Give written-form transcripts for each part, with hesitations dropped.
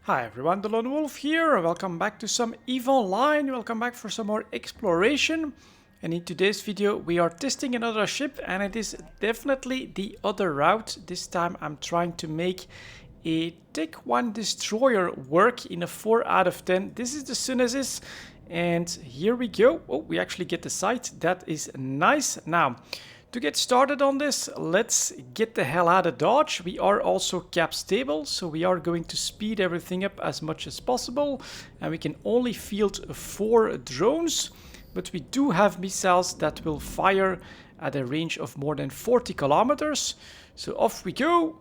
Hi everyone, delonewolf here. Welcome back to some EVE Online. Welcome back for some more exploration. And in today's video we are testing another ship, and it is definitely the other route. This time I'm trying to make a Tech 1 destroyer work in a 4 out of 10. This is the Sunesis, and here we go. Oh, we actually get the sight. That is nice. Now, to get started on this, let's get the hell out of Dodge. We are also cap stable, so we are going to speed everything up as much as possible. And we can only field 4 drones, but we do have missiles that will fire at a range of more than 40 kilometers. So off we go.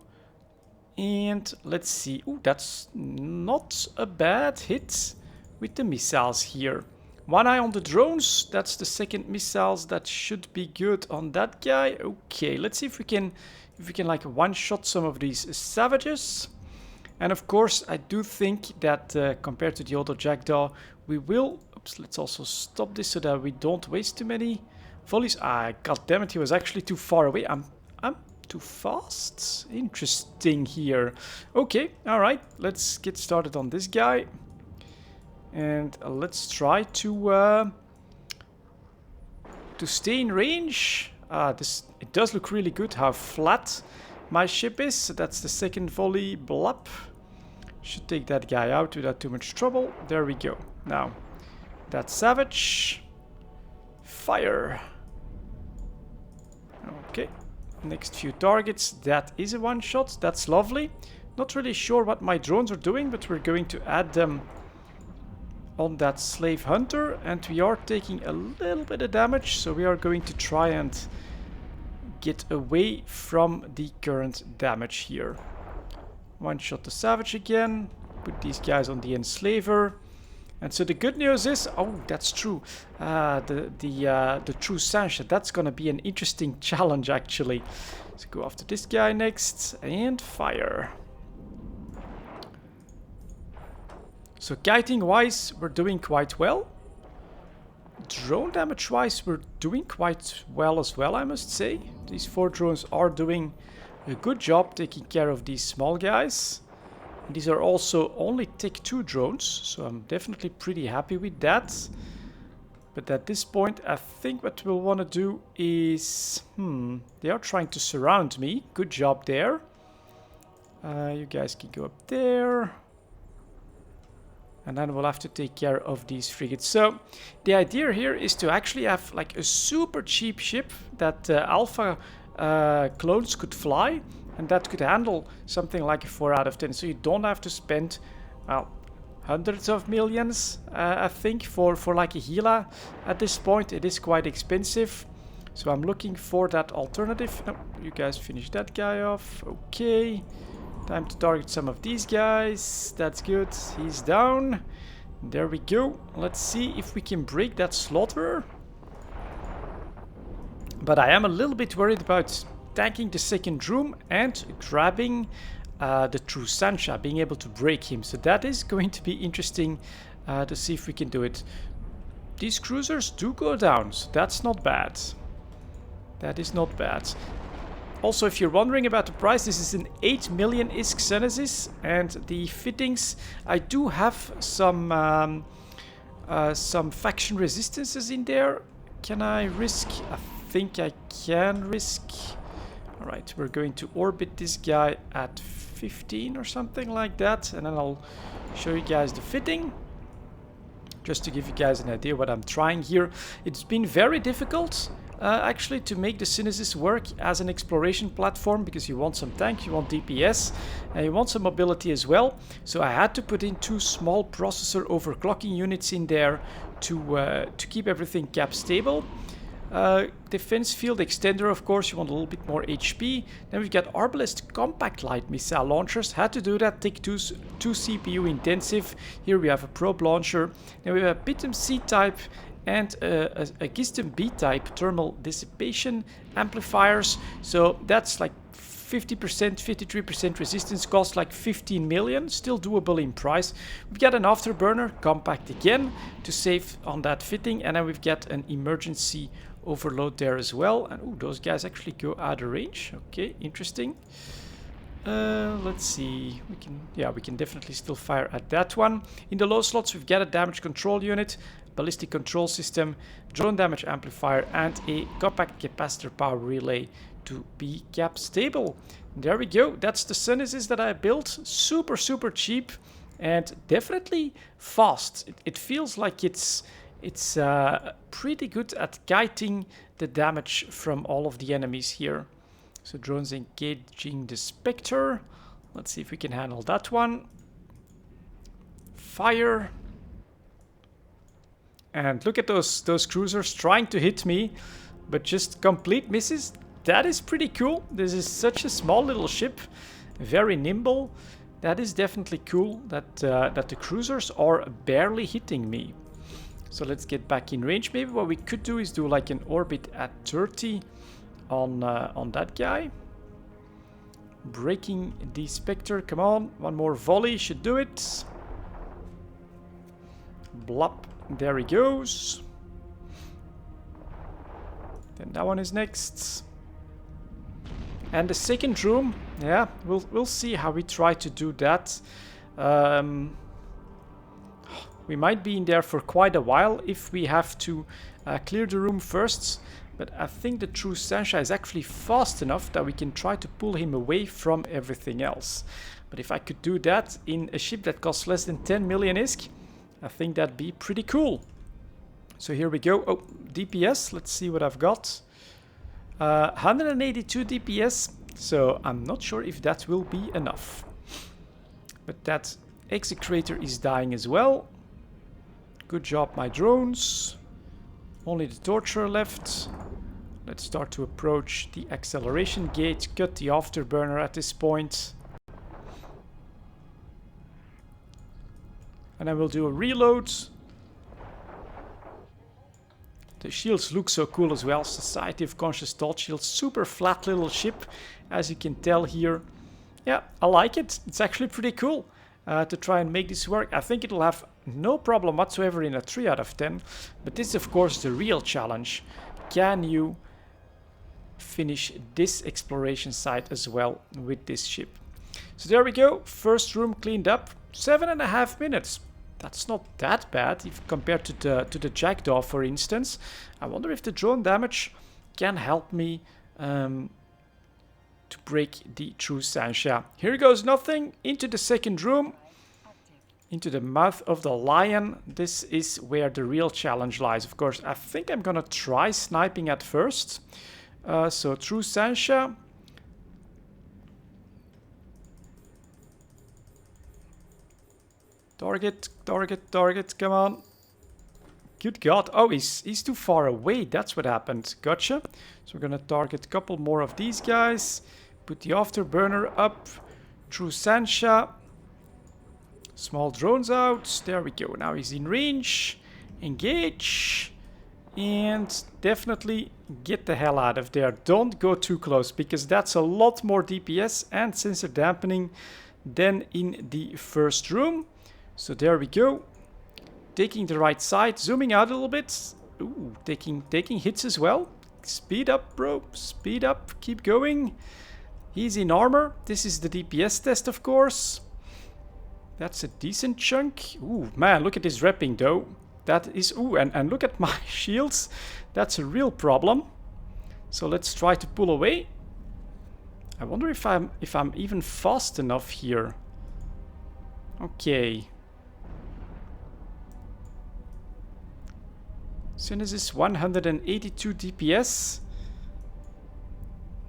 And let's see. Ooh, that's not a bad hit with the missiles here. One eye on the drones. That's the second missiles. That should be good on that guy. Okay, let's see if we can like one-shot some of these savages. And of course, I do think that compared to the other jackdaw, we will. Oops, let's also stop this so that we don't waste too many volleys. Ah, god damn it! He was actually too far away. I'm too fast. Interesting here. Okay, all right. Let's get started on this guy. And let's try to stay in range. It does look really good how flat my ship is. So that's the second volley. Blop. Should take that guy out without too much trouble. There we go. Now, that savage. Fire. Okay. Next few targets. That is a one shot. That's lovely. Not really sure what my drones are doing, but we're going to add them on that slave hunter, and we are taking a little bit of damage, so we are going to try and get away from the current damage here. One shot the savage again, put these guys on the enslaver. And so the good news is, oh, that's true, the true Sancha, that's gonna be an interesting challenge actually. So go after this guy next and fire. So kiting wise, we're doing quite well. Drone damage wise, we're doing quite well as well, I must say. These 4 drones are doing a good job taking care of these small guys. And these are also only Tech 2 drones, so I'm definitely pretty happy with that. But at this point, I think what we'll want to do is... they are trying to surround me. Good job there. You guys can go up there. And then we'll have to take care of these frigates. So the idea here is to actually have like a super cheap ship that alpha clones could fly, and that could handle something like a 4 out of 10. So you don't have to spend, well, hundreds of millions, I think, for like a Gila. At this point, it is quite expensive. So I'm looking for that alternative. No, you guys finish that guy off. Okay. Time to target some of these guys. That's good. He's down. There we go. Let's see if we can break that slaughterer. But I am a little bit worried about tanking the second droom and grabbing the true Sancha, being able to break him. So that is going to be interesting to see if we can do it. These cruisers do go down, so that's not bad. That is not bad. Also, if you're wondering about the price, this is an 8 million ISK Sunesis, and the fittings, I do have some faction resistances in there. Can I risk? I think I can risk. All right, we're going to orbit this guy at 15 or something like that, and then I'll show you guys the fitting. Just to give you guys an idea what I'm trying here. It's been very difficult. Actually, to make the Sunesis work as an exploration platform, because you want some tank, you want DPS, and you want some mobility as well. So I had to put in 2 small processor overclocking units in there to keep everything cap stable. Defense field extender, of course, you want a little bit more HP. Then we've got Arbalest compact light missile launchers. Had to do that, take 2 CPU intensive. Here we have a probe launcher. Then we have a Pitum C-type and a Gistum B-type thermal dissipation amplifiers. So that's like 50%, 53% resistance, cost like 15 million, still doable in price. We've got an afterburner, compact again, to save on that fitting, and then we've got an emergency overload there as well. And ooh, those guys actually go out of range. Okay, interesting. Let's see. We can definitely still fire at that one. In the low slots, we've got a damage control unit, ballistic control system, drone damage amplifier, and a compact capacitor power relay to be cap stable. There we go. That's the Sunesis that I built. Super, super cheap and definitely fast. It feels like it's pretty good at kiting the damage from all of the enemies here. So drones engaging the Spectre. Let's see if we can handle that one. Fire. And look at those cruisers trying to hit me, but just complete misses. That is pretty cool. This is such a small little ship, very nimble. That is definitely cool that the cruisers are barely hitting me. So let's get back in range. Maybe what we could do is do like an orbit at 30 on that guy. Breaking the Spectre. Come on, one more volley should do it. Blop. There he goes. Then that one is next. And the second room, yeah, we'll see how we try to do that. We might be in there for quite a while if we have to clear the room first. But I think the True Sancha is actually fast enough that we can try to pull him away from everything else. But if I could do that in a ship that costs less than 10 million ISK, I think that'd be pretty cool. So here we go. Oh, DPS. Let's see what I've got. 182 DPS. So I'm not sure if that will be enough. But that Execrator is dying as well. Good job, my drones. Only the Torturer left. Let's start to approach the acceleration gate. Cut the afterburner at this point. And I will do a reload. The shields look so cool as well. Society of Conscious Thought Shields. Super flat little ship, as you can tell here. Yeah, I like it. It's actually pretty cool to try and make this work. I think it'll have no problem whatsoever in a 3 out of 10. But this is, of course, the real challenge. Can you finish this exploration site as well with this ship? So there we go. First room cleaned up. 7.5 minutes. That's not that bad if compared to the Jackdaw, for instance. I wonder if the drone damage can help me to break the True Sancha. Here goes nothing. Into the second room. Into the mouth of the lion. This is where the real challenge lies. Of course, I think I'm gonna try sniping at first. So True Sancha. Target, target, target, come on. Good God. Oh, he's too far away. That's what happened. Gotcha. So we're gonna target a couple more of these guys. Put the afterburner up. True Sancha. Small drones out. There we go. Now he's in range. Engage. And definitely get the hell out of there. Don't go too close, because that's a lot more DPS and sensor dampening than in the first room. So there we go. Taking the right side, zooming out a little bit. Ooh, taking hits as well. Speed up, bro. Speed up. Keep going. He's in armor. This is the DPS test, of course. That's a decent chunk. Ooh, man, look at this repping, though. That is... Ooh, and look at my shields. That's a real problem. So let's try to pull away. I wonder if I'm even fast enough here. Okay. Sunesis 182 DPS.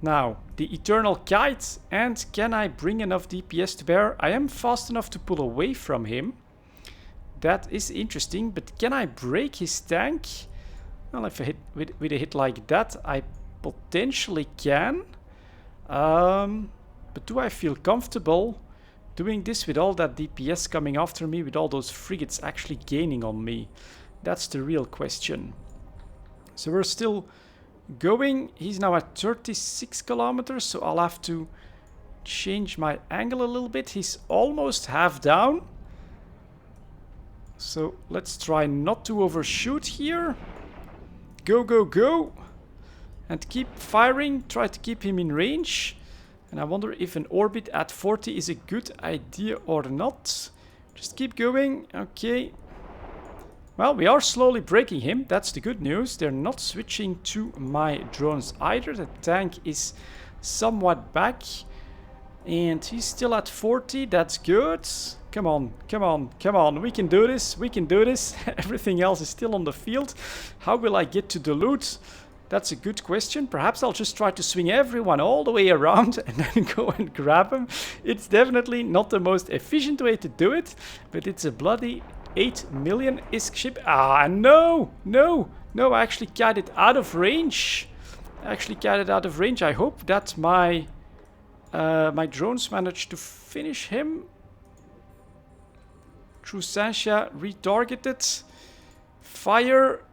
Now, the Eternal Kite. And can I bring enough DPS to bear? I am fast enough to pull away from him. That is interesting. But can I break his tank? Well, if I hit with a hit like that, I potentially can. But do I feel comfortable doing this with all that DPS coming after me, with all those frigates actually gaining on me? That's the real question. So we're still going. He's now at 36 kilometers, so I'll have to change my angle a little bit. He's almost half down. So let's try not to overshoot here. Go, go, go. And keep firing. Try to keep him in range. And I wonder if an orbit at 40 is a good idea or not. Just keep going. Okay. Well, we are slowly breaking him. That's the good news. They're not switching to my drones either. The tank is somewhat back. And he's still at 40. That's good. Come on, come on, come on. We can do this. We can do this. Everything else is still on the field. How will I get to the loot? That's a good question. Perhaps I'll just try to swing everyone all the way around and then go and grab them. It's definitely not the most efficient way to do it, but it's a bloody 8 million ISK ship. Ah, no, no, no, I actually got it out of range. I hope that my my drones managed to finish him. True Sancha retargeted. Fire.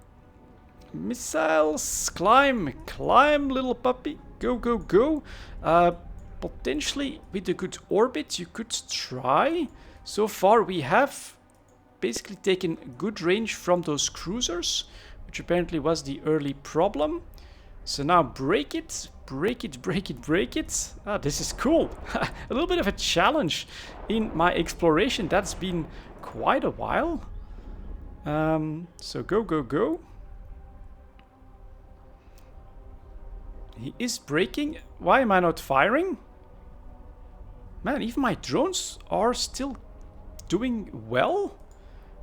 Missiles. Climb. Climb, little puppy. Go, go, go. Potentially with a good orbit you could try. So far we have basically taken good range from those cruisers, which apparently was the early problem. So now break it. Break it, break it, break it. Ah, this is cool. A little bit of a challenge in my exploration. That's been quite a while. So go, go, go. He is breaking. Why am I not firing? Man, even my drones are still doing well.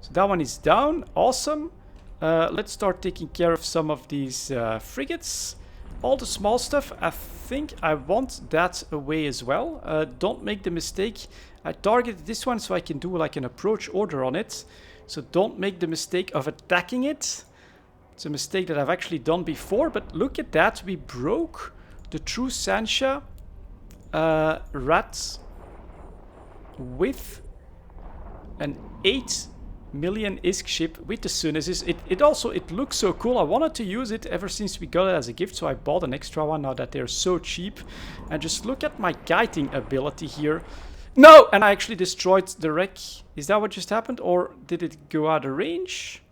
So that one is down. Awesome. Let's start taking care of some of these frigates. All the small stuff, I think I want that away as well. Don't make the mistake. I targeted this one so I can do like an approach order on it. So don't make the mistake of attacking it. It's a mistake that I've actually done before, but look at that. We broke the True Sancha rat with an 8 million ISK ship with the Sunesis. It looks so cool. I wanted to use it ever since we got it as a gift, so I bought an extra one now that they're so cheap. And just look at my kiting ability here. No! And I actually destroyed the wreck. Is that what just happened? Or did it go out of range?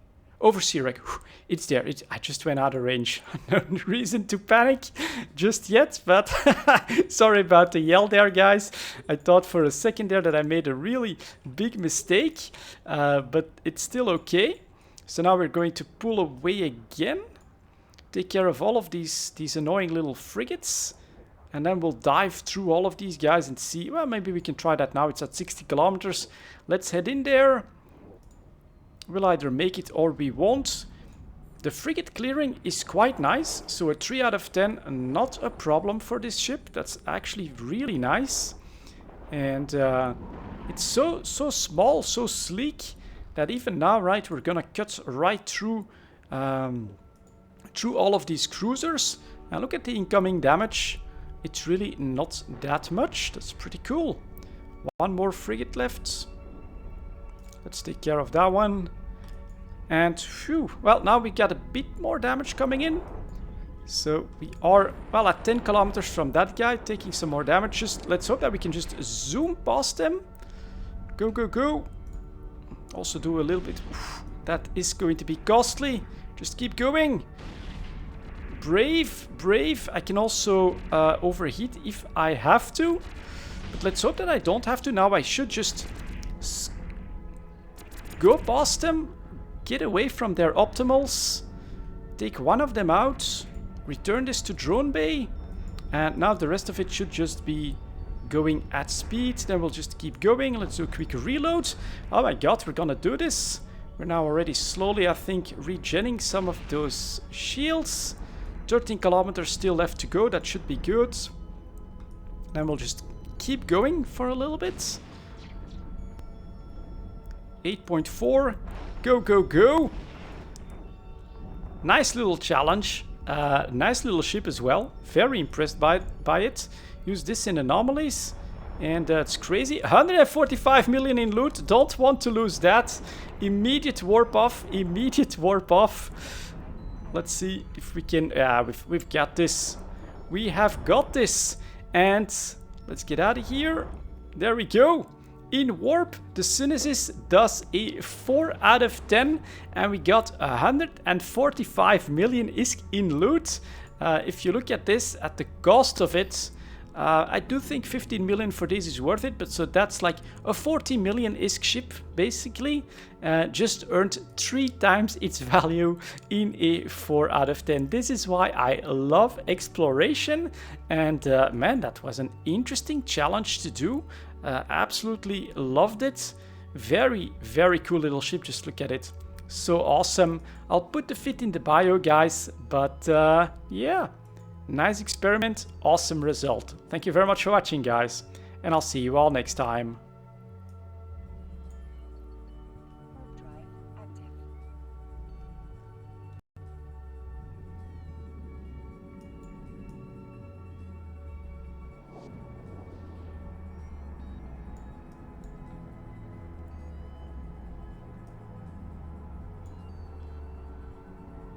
Overseer wreck. It's there. I just went out of range. No reason to panic just yet, but sorry about the yell there, guys. I thought for a second there that I made a really big mistake, but it's still okay. So now we're going to pull away again, take care of all of these annoying little frigates, and then we'll dive through all of these guys and see. Well, maybe we can try that now. It's at 60 kilometers. Let's head in there. We'll either make it or we won't. The frigate clearing is quite nice, so a 3 out of 10, not a problem for this ship. That's actually really nice. And it's so small, so sleek, that even now, right, we're gonna cut right through all of these cruisers. And look at the incoming damage. It's really not that much. That's pretty cool. One more frigate left. Let's take care of that one. And phew, well, now we got a bit more damage coming in. So we are, well, at 10 kilometers from that guy, taking some more damage. Just let's hope that we can just zoom past them. Go, go, go. Also do a little bit. That is going to be costly. Just keep going. Brave, brave. I can also overheat if I have to. But let's hope that I don't have to. Now I should just go past them, get away from their optimals, take one of them out, return this to drone bay, and now the rest of it should just be going at speed. Then we'll just keep going. Let's do a quick reload. Oh my god, we're gonna do this. We're now already slowly, I think, regenning some of those shields. 13 kilometers still left to go. That should be good. Then we'll just keep going for a little bit. 8.4. Go, go, go. Nice little challenge. Nice little ship as well. Very impressed by it. Use this in anomalies. And it's crazy. 145 million in loot. Don't want to lose that. Immediate warp off. Immediate warp off. Let's see if we can... Yeah, we've got this. We have got this. And let's get out of here. There we go. In warp, the Sunesis does a 4 out of 10. And we got 145 million ISK in loot. If you look at this, at the cost of it, I do think 15 million for this is worth it, but so that's like a 40 million ISK ship, basically. Just earned 3 times its value in a 4 out of 10. This is why I love exploration, and man, that was an interesting challenge to do. Absolutely loved it. Very, very cool little ship, just look at it. So awesome. I'll put the fit in the bio, guys, but yeah. Nice experiment, awesome result. Thank you very much for watching, guys, and I'll see you all next time.